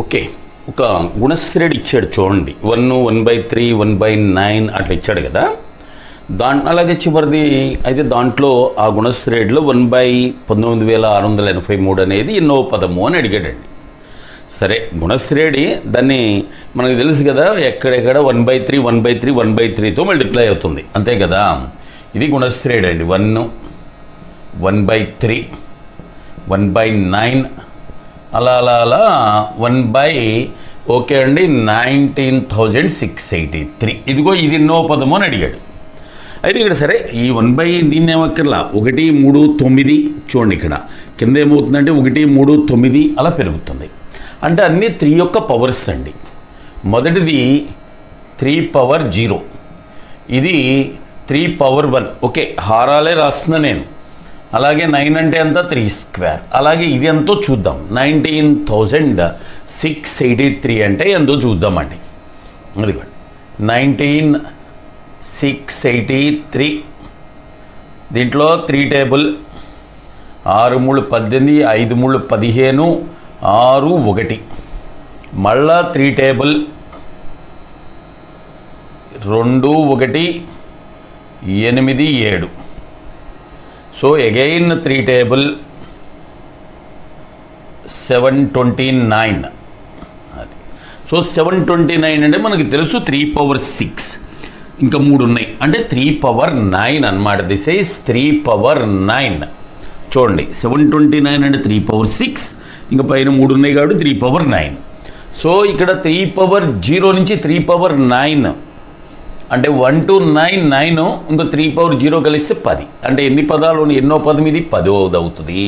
Okay, ఒక గుణశ్రేణి ఇచ్చాడు చూడండి, 1 1/3 1/9 అట్లా ఇచ్చాడు కదా. అలాగే చివరిది అయితే దాంట్లో ఆ గుణశ్రేణిలో 1/19683 అనేది ఎన్నో పదము అని అడిగాడండి. సరే, గుణశ్రేణి దాన్ని మనకు తెలుసు కదా, ఎక్కడెక్కడ 1/3 1/3 1/3తో మల్టిప్లై అవుతుంది, అంతే కదా. ఇది గుణశ్రేణి అండి. 1 1/3 1/9 అలా 1 ఓకే అండి 19,683. ఇదిగో ఇది ఎన్నో పదము అని అడిగాడు. అయితే ఇక్కడ సరే ఈ 1 దీన్ని ఏమక్కర్లా 1 3 9 చూడండి, ఇక్కడ కింద ఏమవుతుందంటే 1 3 9 అలా పెరుగుతుంది. అంటే అన్నీ 3 యొక్క పవర్స్ అండి. మొదటిది 3 పవర్ 0, ఇది 3 పవర్ 1. ఓకే, హారాలే రాస్తున్నా నేను. అలాగే 9 అంటే ఎంత 3 స్క్వేర్. అలాగే ఇది ఎంతో చూద్దాం, 19,683 అంటే ఎంతో చూద్దామండి. అదిగోండి 19,683. దీంట్లో 3 టేబుల్ 6 3 18 5 3 15 6 1 మళ్ళా 3 టేబుల్ 2 1 8 7. So again 3 table 729. అది సో 729 అంటే మనకి తెలుసు 3 పవర్ 6. ఇంకా 3 ఉన్నాయి అంటే 3 పవర్ 9 అన్నమాట. This is 3 power 9. చూడండి 729 అంటే 3 పవర్ 6, ఇంకా పైన 3 ఉన్నాయి కాబట్టి 3 పవర్ 9. సో ఇక్కడ 3 పవర్ 0 నుంచి 3 పవర్ 9 అంటే 1 to 9 9, ఇంకో 3 పవర్ 0 కలిస్తే 10. అంటే ఎన్ని పదాలు ఎన్నో పదం ఇది 10వ అవుతుంది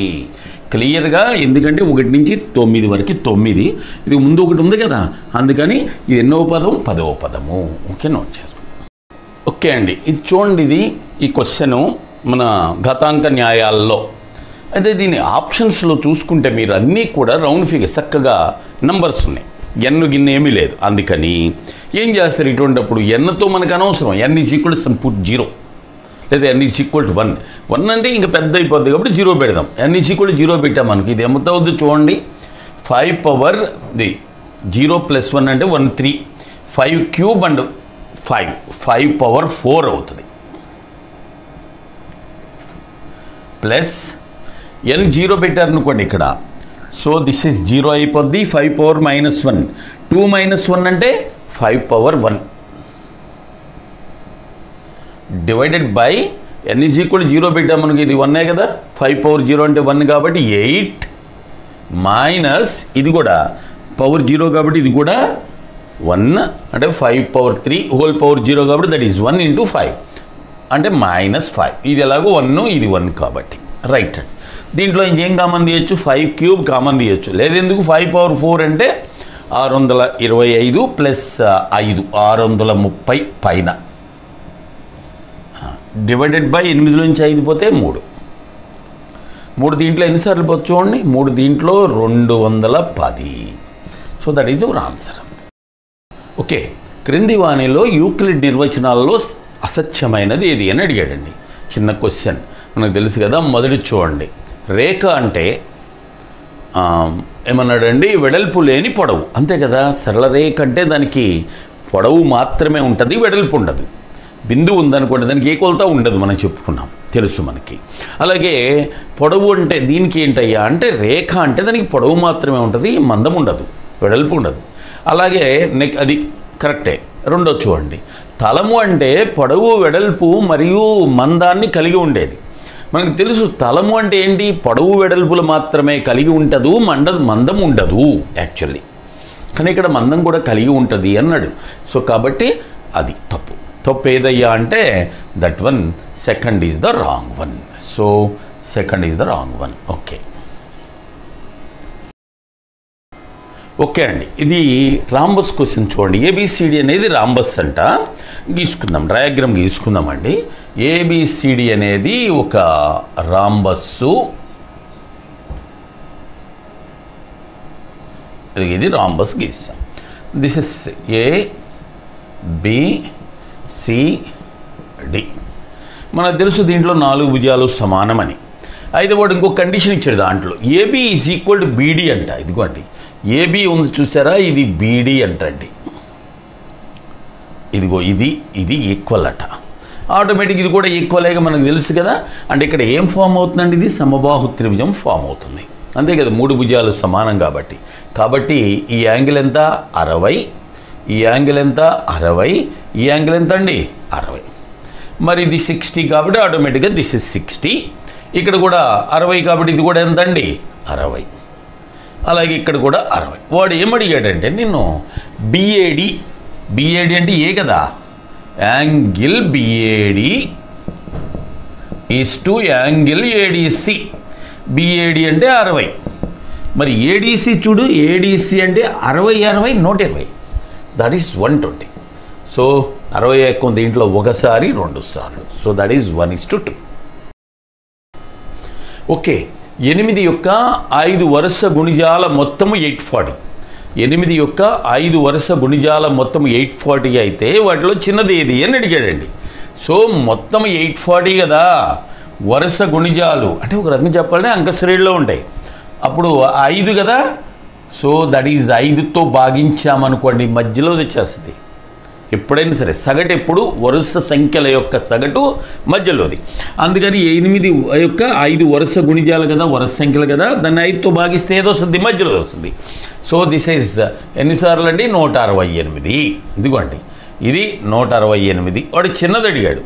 క్లియర్గా. ఎందుకంటే 1 నుంచి 9 వరకు 9, ఇది ముందు ఒకటి ఉంది కదా, అందుకని ఇది ఎన్నో పదం 10వ పదము. ఓకే, నోట్ చేసుకోండి. ఓకే అండి, ఇది చూడండి, ఇది ఈ క్వశ్చను మన ఘాతాంక న్యాయాల్లో. అయితే దీని ఆప్షన్స్లో చూసుకుంటే మీరు అన్నీ కూడా రౌండ్ ఫిగర్ చక్కగా నంబర్స్ ఉన్నాయి, ఎన్ను గిన్నె ఏమీ లేదు. అందుకని ఏం చేస్తారు ఇటువంటిప్పుడు, ఎన్తో మనకు అనవసరం. n is equal to put 0 లేదా n ఈజ్ ఈక్వల్ టు 1. 1 అంటే ఇంకా పెద్ద అయిపోద్ది కాబట్టి 0 పెడదాం. n ఈజ్ ఈక్వల్ టు 0 పెట్టాం మనకి ఇది ఎంత అవుద్ది చూడండి, 5 పవర్ 0 ప్లస్ 1 అంటే 1 3 5 క్యూబ్ అండ్ 5 పవర్ 4 అవుతుంది. ప్లస్ n 0 పెట్టారనుకోండి ఇక్కడ, సో దిస్ ఈజ్ 0 అయిపోద్ది. 5 పవర్ -1 2 - 1 అంటే 5 power 1 divided by n is equal 0 పెట్టాం మనకి ఇది 1 కదా, 5 పవర్ 0 అంటే 1 కాబట్టి 8 మైనస్ ఇది కూడా పవర్ 0 కాబట్టి ఇది కూడా 1 అంటే 5 పవర్ 3 హోల్ పవర్ 0 కాబట్టి దట్ ఈజ్ 1 ఇంటూ 5 అంటే -5. ఇది ఎలాగో 1 ఇది 1 కాబట్టి రైట్ అండి. దీంట్లో ఇంకేం కామన్ తీయచ్చు, 5 క్యూబ్ కామన్ తీయచ్చు. లేదెందుకు 5 పవర్ 4 అంటే 625 ప్లస్ 5 630 పైన డివైడెడ్ బై 8 నుంచి 5 పోతే 3 దీంట్లో ఎన్నిసార్లు పోతే చూడండి, 3 దీంట్లో 210. So that is our answer. Okay, క్రింది వాణిలో యూక్లిడ్ నిర్వచనాలలో అసత్యమైనది ఏది అని అడిగాడండి. చిన్న క్వశ్చన్ మనకు తెలుసు కదా. మొదటి చూడండి, రేఖ అంటే ఏమన్నాడండి, వెడల్పు లేని పొడవు, అంతే కదా. సరళ రేఖ అంటే దానికి పొడవు మాత్రమే ఉంటుంది, వెడల్పు ఉండదు. బిందువు ఉందనుకోండి, దానికి ఏ కొలత ఉండదు, మనం చెప్పుకున్నాం, తెలుసు మనకి. అలాగే పొడవు అంటే దీనికి ఏంటయ్యా అంటే, రేఖ అంటే దానికి పొడవు మాత్రమే ఉంటుంది, మందం ఉండదు, వెడల్పు ఉండదు. అలాగే అది కరెక్టే. రెండో చూడండి, తలము అంటే పొడవు వెడల్పు మరియు మందాన్ని కలిగి ఉండేది. మనకు తెలుసు తలము అంటే ఏంటి, పొడవు వెడల్పులు మాత్రమే కలిగి ఉంటుంది, మందం ఉండదు యాక్చువల్లీ. కానీ ఇక్కడ మందం కూడా కలిగి ఉంటుంది అన్నాడు. సో కాబట్టి అది తప్పు ఏదయ్యా అంటే that one second is the wrong one. So second is the wrong one. Okay అండి, ఇది రాంబస్ క్వశ్చన్ చూడండి. ఏబిసిడి అనేది రాంబస్ అంట. గీసుకుందాం, డయాగ్రామ్ గీసుకుందామండి. ఏబిసిడి అనేది ఒక రాంబస్సు. ఇది రాంబస్ గీసాం. This is ABCD. మనకు తెలుసు దీంట్లో 4 భుజాలు సమానమని. అయితే వాడు ఇంకో కండిషన్ ఇచ్చాడు దాంట్లో, AB is equal to BD అంట. ఇదిగోండి ఏబి ఉంది చూసారా, ఇది బీడీ అంటండి. ఇదిగో ఇది ఈక్వల్ అట. ఆటోమేటిక్ ఇది కూడా ఈక్వల్గా మనకు తెలుసు కదా. అంటే ఇక్కడ ఏం ఫామ్ అవుతుందండి, ఇది సమబాహు త్రిభుజం ఫామ్ అవుతుంది. అంతే కదా, 3 భుజాలు సమానం కాబట్టి ఈ యాంగిల్ ఎంత 60, ఈ యాంగిల్ ఎంత 60, ఈ యాంగిల్ ఎంత అండి 60. మరి ఇది 60 కాబట్టి ఆటోమేటిక్గా దిస్ ఇస్ 60. ఇక్కడ కూడా 60 కాబట్టి ఇది కూడా ఎంత అండి 60. అలాగే ఇక్కడ కూడా 60. వాడు ఏమడిగాడంటే నిన్ను బిఏడి అంటే ఏ కదా, angle BAD is to angle ADC. BAD అంటే 60. మరి ఏడిసి చూడు, ఏడిసి అంటే 60 120, దట్ ఈస్ 120. సో 60 ఎక్కువ దీంట్లో ఒకసారి 2 సార్లు, సో దట్ ఈస్ 1:2. ఓకే, 8 యొక్క 5 వరుస గుణిజాల మొత్తము 840. 8 యొక్క 5 వరుస గుణిజాల మొత్తం 840 అయితే వాటిలో చిన్నది ఏది అని అడిగాడండి. సో మొత్తం 840 కదా, వరుస గుణిజాలు అంటే ఒక రకంగా చెప్పాలంటే అంకశ్రేణిలో ఉంటాయి. అప్పుడు 5 కదా, సో దట్ ఈజ్ 5తో భాగించామనుకోండి మధ్యలో వచ్చేస్తుంది. ఎప్పుడైనా సరే సగటు ఎప్పుడు వరుస సంఖ్యల యొక్క సగటు మధ్యలోది. అందుకని 8 యొక్క 5 వరుస గుణిజాలు కదా, వరుస సంఖ్యలు కదా, దాన్ని 5తో భాగిస్తే ఏదో వస్తుంది, మధ్యలో వస్తుంది. సో దిస్ ఈజ్ ఎన్నిసార్లు అండి 168. ఇదిగోండి ఇది 168. వాడు చిన్నది అడిగాడు,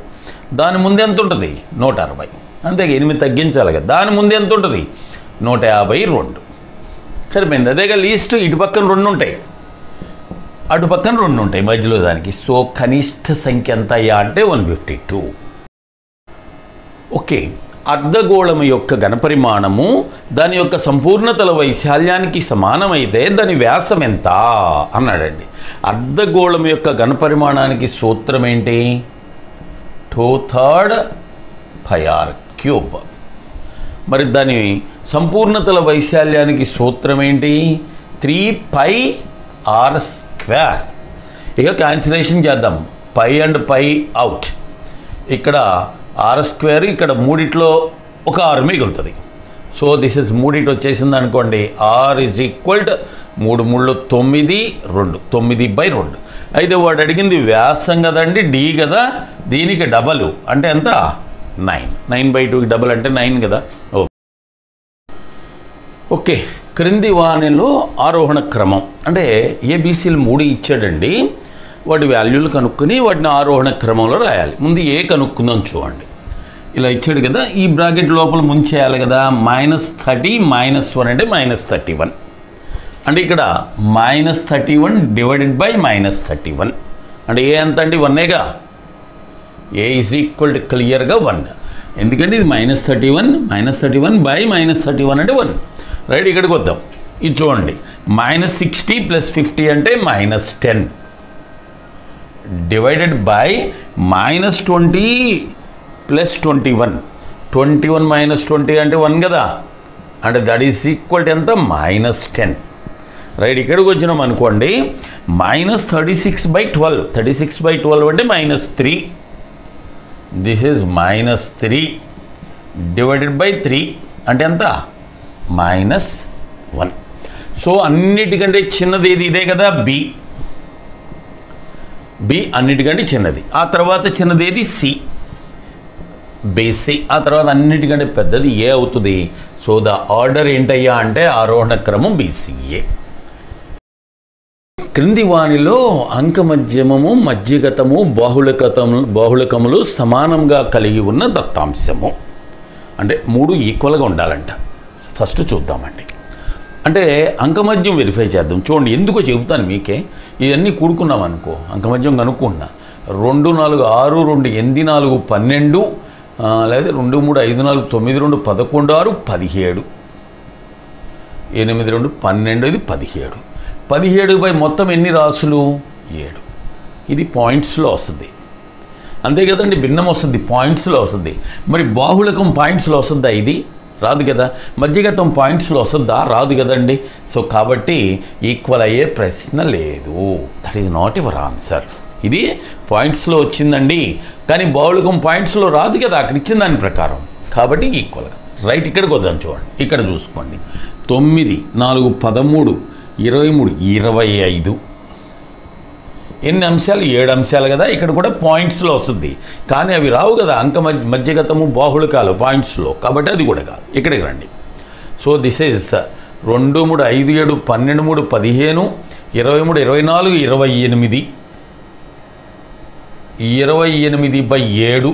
దాని ముందు ఎంత ఉంటుంది 160. అంతే 8 తగ్గించాలి కదా, దాని ముందు ఎంత ఉంటుంది 152. సరిపోయింది. అదేగా లీస్ట్, ఇటు పక్కన 2 ఉంటాయి, అటు పక్కన 2 ఉంటాయి మధ్యలో దానికి. సో కనిష్ట సంఖ్య ఎంత అయ్యా అంటే 152. ఓకే, అర్ధగోళం యొక్క ఘనపరిమాణము దాని యొక్క సంపూర్ణతల వైశాల్యానికి సమానమైతే దాని వ్యాసం ఎంత అన్నాడండి. అర్ధగోళం యొక్క ఘనపరిమాణానికి సూత్రం ఏంటి, 2/3 πr³. మరి దాని సంపూర్ణతల వైశాల్యానికి సూత్రం ఏంటి, 3πr². ఇక క్యాన్సిలేషన్ చేద్దాం, పై అండ్ పై అవుట్. ఇక్కడ r², ఇక్కడ 3 ఒక 6 మిగులుతుంది. సో దిస్ ఇస్ 3 వచ్చేసింది అనుకోండి, r = 3 3 9 2 9/2. అయితే వాడు అడిగింది వ్యాసం కదండి, d కదా, దీనికి డబల్ అంటే ఎంత 9. 9/2కి డబల్ అంటే 9 కదా. ఓకే, క్రింది వాణిలో ఆరోహణ క్రమం అంటే ఏబీసీలు 3 ఇచ్చాడండి. వాటి వాల్యూలు కనుక్కొని వాటిని ఆరోహణ క్రమంలో రాయాలి. ముందు ఏ కనుక్కుందాం చూడండి. ఇలా ఇచ్చాడు కదా, ఈ బ్రాకెట్ లోపల ముంచేయాలి కదా. -30 -1 అంటే -31. అంటే ఇక్కడ -31 డివైడెడ్ బై -31 అంటే ఏ ఎంత అండి 1గా. ఏ = క్లియర్గా 1. ఎందుకంటే ఇది -31 బై -31 అంటే 1. రైట్, ఇక్కడికి వద్దాం. ఇది చూడండి, -60 + 50 అంటే -10 డివైడెడ్ బై -20 + 21. 21 - 20 అంటే 1 కదా. అంటే దట్ ఈస్ ఈక్వల్ టు ఎంత -10. రైట్, ఇక్కడికి వచ్చినాం అనుకోండి, -36/12. 36/12 అంటే -3. దిస్ ఈజ్ -3 డివైడెడ్ బై 3 అంటే ఎంత -1. సో అన్నిటికంటే చిన్నది ఏది, ఇదే కదా బి అన్నిటికంటే చిన్నది. ఆ తర్వాత చిన్నది ఏది బేసి. ఆ తర్వాత అన్నిటికంటే పెద్దది ఏ అవుతుంది. సో ద ఆర్డర్ ఏంటయ్యా అంటే ఆరోహణ క్రమం BCA. క్రింది వానిలో అంకమధ్యమము, మధ్యగతము, బాహుళకములు సమానంగా కలిగి ఉన్న దత్తాంశము అంటే 3 ఈక్వల్గా ఉండాలంట. ఫస్ట్ చూద్దామండి. అంటే అంకమధ్యం వెరిఫై చేద్దాం. చూడండి, ఎందుకో చెబుతాను మీకే. ఇవన్నీ కూడుకున్నాం అనుకో, అంకమధ్యం కనుక్కున్నా. 2 4 6 2 8 4 12 లేదా 2 3 5 4 9 2 11 6 17 8 2 12 ఇది 17. 17 మొత్తం ఎన్ని రాసులు 7. ఇది పాయింట్స్లో వస్తుంది, అంతే కదండి. భిన్నం వస్తుంది, పాయింట్స్లో వస్తుంది. మరి బాహుళకం పాయింట్స్లో వస్తుందా? ఇది రాదు కదా. మధ్యగతం పాయింట్స్లో వస్తుందా? రాదు కదండి. సో కాబట్టి ఈక్వల్ అయ్యే ప్రశ్న లేదు. That is not your answer. ఇది పాయింట్స్లో వచ్చిందండి, కానీ బాహుళకం పాయింట్స్లో రాదు కదా అక్కడ ఇచ్చిన దాని ప్రకారం. కాబట్టి ఈక్వల్గా రైట్. ఇక్కడికి వద్దాం చూడండి, ఇక్కడ చూసుకోండి. 9 4 13 23 25. ఎన్ని అంశాలు? 7 అంశాలు కదా. ఇక్కడ కూడా పాయింట్స్లో వస్తుంది, కానీ అవి రావు కదా అంక మధ్యగతము బాహుళకాలు పాయింట్స్లో, కాబట్టి అది కూడా కాదు. ఇక్కడికి రండి. సో దిస్ ఈజ్ 2 3 5 7 12 3 15 23 24 28 28/7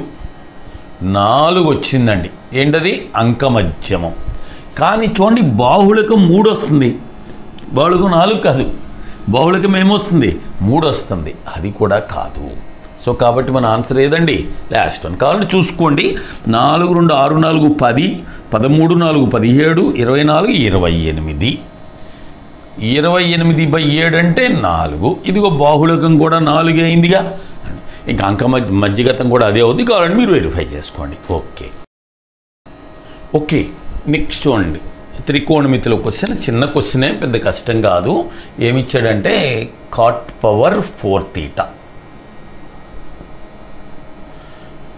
4 వచ్చిందండి. ఏంటది? అంకమధ్యమం. కానీ చూడండి, బాహుళకం 3 వస్తుంది, బాహుళకం 4 కాదు, బాహుళకం ఏమొస్తుంది? 3 వస్తుంది, అది కూడా కాదు. సో కాబట్టి మన ఆన్సర్ ఏదండి? Last one. కావాలంటే చూసుకోండి. 4 2 6 4 10 13 4 17 24 28 28/7 అంటే 4. ఇదిగో బాహుళకం కూడా 4 అయిందిగా. ఇంకా అంక మధ్యగతం కూడా అదే అవుతుంది. కావాలంటే మీరు వెరిఫై చేసుకోండి. ఓకే నెక్స్ట్ చూడండి, త్రికోణమితిలో క్వశ్చన్. చిన్న క్వశ్చనే, పెద్ద కష్టం కాదు. ఏమిచ్చాడంటే cot power 4 θ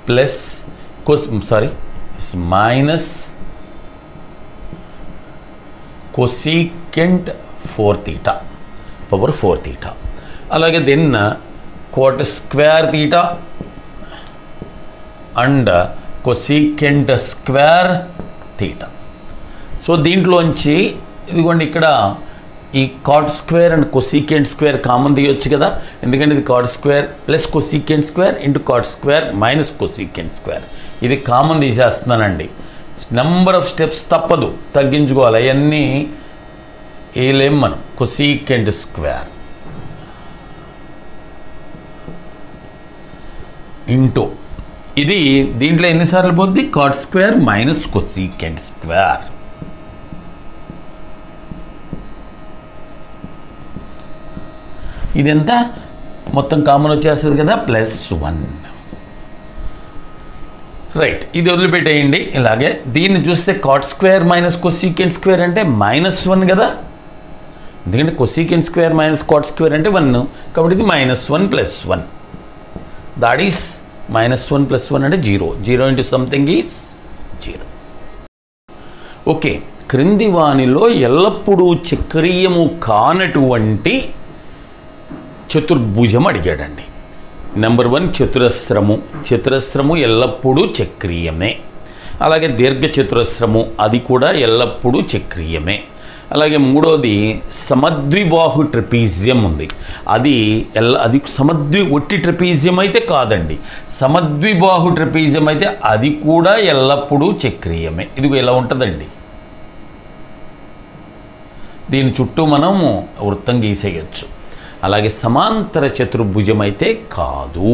plus minus cosecant 4 θ power 4 θ. అలాగే then cot square θ and cosecant square θ. So దీంట్లోంచి ఇదిగోండి, ఇక్కడ ఈ cot square and cosecant square common తీయొచ్చు కదా, ఎందుకంటే ఇది cot square plus cosecant square into cot square minus cosecant square. ఇది కామన్ తీసేస్తున్నానండి. నెంబర్ ఆఫ్ స్టెప్స్ తప్పదు, తగ్గించుకోవాలి. అవన్నీ వేయలేం మనం. కొసీకెంట్ స్క్వేర్ ఇంటూ ఇది దీంట్లో ఎన్నిసార్లు పోద్ది? cot square minus cosecant square. ఇదంతా మొత్తం కామన్ వచ్చేస్తుంది కదా, +1. రైట్, ఇది వదిలిపెట్టేయండి. ఇలాగే దీన్ని చూస్తే cot square minus cosecant square అంటే -1 కదా, ఎందుకంటే cosecant square minus cot square అంటే 1, కాబట్టి ఇది -1 + 1. దాట్ ఈస్ -1 + 1 అంటే 0. 0 ఇంటూ సంథింగ్ ఈజ్ 0. ఓకే, క్రింది వానిలో ఎల్లప్పుడూ చక్రీయము కానటువంటి చతుర్భుజం అడిగాడండి. నెంబర్ 1 చతురస్రము. చతురస్రము ఎల్లప్పుడూ చక్రీయమే. అలాగే దీర్ఘచతురస్రము, అది కూడా ఎల్లప్పుడూ చక్రీయమే. అలాగే మూడోది సమద్విబాహు ట్రెపీజియం ఉంది. అది ఒట్టి ట్రెపీజియం అయితే కాదండి, సమద్విబాహు ట్రెపీజియం అయితే అది కూడా ఎల్లప్పుడూ చక్రీయమే. ఇదిగో ఇలా ఉంటుందండి. దీని చుట్టూ మనం వృత్తం గీసేయచ్చు. అలాగే సమాంతర చతుర్భుజం అయితే కాదు,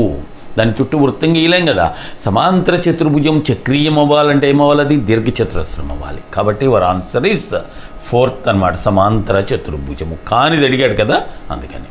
దాని చుట్టూ వృత్తం గీయలేం కదా. సమాంతర చతుర్భుజం చక్రీయం అవ్వాలంటే ఏమవ్వాలి? అది దీర్ఘచతురస్రం అవ్వాలి. కాబట్టి వారి ఆన్సర్ ఈజ్ 4th అన్నమాట, సమాంతర చతుర్భుజము. కానిది అడిగాడు కదా, అందుకని.